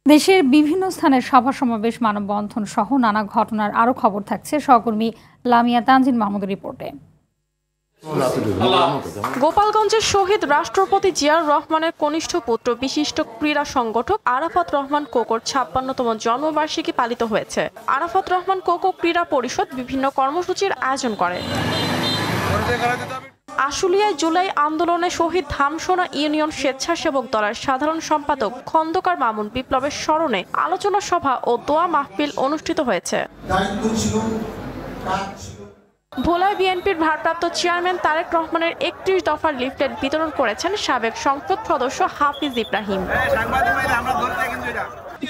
দেশের বিভিন্ন স্থানের সভা সমাবেশ, মানববন্ধন সহ নানা ঘটনার আরও খবর থাকছে সহকর্মী লামিয়া তানজিন মাহমুদের রিপোর্টে। গোপালগঞ্জের শহীদ রাষ্ট্রপতি জিয়াউর রহমানের কনিষ্ঠ পুত্র বিশিষ্ট ক্রীড়া সংগঠক আরাফাত রহমান কোকোর ৫৬তম জন্মবার্ষিকী পালিত হয়েছে। আরাফাত রহমান কোকো ক্রীড়া পরিষদ বিভিন্ন কর্মসূচির আয়োজন করে। আশুলিয়ায় জুলাই আন্দোলনে শহীদ ধামসোনা ইউনিয়ন স্বেচ্ছাসেবক দলের সাধারণ সম্পাদক খন্দকার মামুন বিপ্লবের স্মরণে আলোচনা সভা ও দোয়া মাহফিল অনুষ্ঠিত হয়েছে। ভোলায় বিএনপির ভারপ্রাপ্ত চেয়ারম্যান তারেক রহমানের ৩১ দফার লিফলেট বিতরণ করেছেন সাবেক সংসদ সদস্য হাফিজ ইব্রাহিম।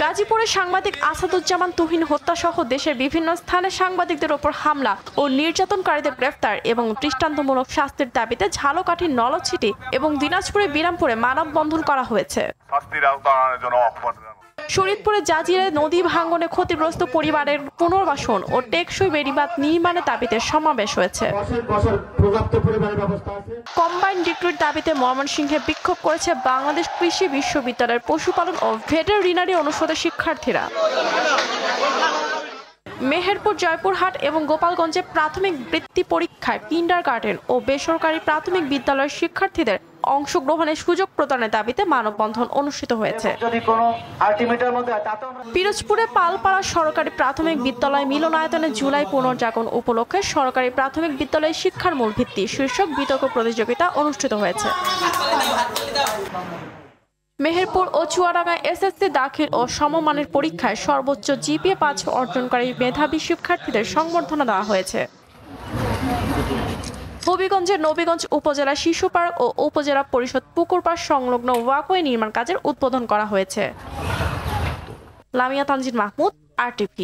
গাজীপুরে সাংবাদিক আসাদুজ্জামান তুহিন হত্যাসহ দেশের বিভিন্ন স্থানে সাংবাদিকদের ওপর হামলা ও নির্যাতনকারীদের গ্রেফতার এবং দৃষ্টান্তমূলক শাস্তির দাবিতে ঝালকাঠি, নলছিটি এবং দিনাজপুরে বিরামপুরে মানববন্ধন করা হয়েছে। শরীয়তপুরে জাজিরায় নদী ভাঙনে ক্ষতিগ্রস্ত পরিবারের পুনর্বাসন ও টেকসই বেড়িবাঁধ নির্মাণের দাবিতে সমাবেশ হয়েছে। কম্বাইন্ড ডিগ্রির দাবিতে ময়মনসিংহে বিক্ষোভ করেছে বাংলাদেশ কৃষি বিশ্ববিদ্যালয়ের পশুপালন ও ভেটেরিনারি অনুষদের শিক্ষার্থীরা। মেহেরপুর, জয়পুরহাট এবং গোপালগঞ্জে প্রাথমিক বৃত্তি পরীক্ষায় কিন্ডারগার্টেন ও বেসরকারি প্রাথমিক বিদ্যালয়ের শিক্ষার্থীদের অংশগ্রহণের সুযোগ প্রদানের দাবিতে মানববন্ধন অনুষ্ঠিত হয়েছে। পিরোজপুরে পালপাড়া সরকারি প্রাথমিক বিদ্যালয় মিলনায়তনে জুলাই পুনর্জাগরণ উপলক্ষে সরকারি প্রাথমিক বিদ্যালয়ের শিক্ষার মূল ভিত্তি শীর্ষক বিতর্ক প্রতিযোগিতা অনুষ্ঠিত হয়েছে। মেহেরপুর ও চুয়াডাঙ্গায় এসএসসি দাখিল ও সমমানের পরীক্ষায় সর্বোচ্চ জিপিএ ৫ অর্জনকারী মেধাবী শিক্ষার্থীদের সংবর্ধনা দেওয়া হয়েছে। হবিগঞ্জের নবীগঞ্জ উপজেলা শিশু পার্ক ও উপজেলা পরিষদ পুকুর পাড় সংলগ্ন ওয়াকওয়ে নির্মাণ কাজের উদ্বোধন করা হয়েছে। লামিয়া তানজিন মাহমুদ, RTV।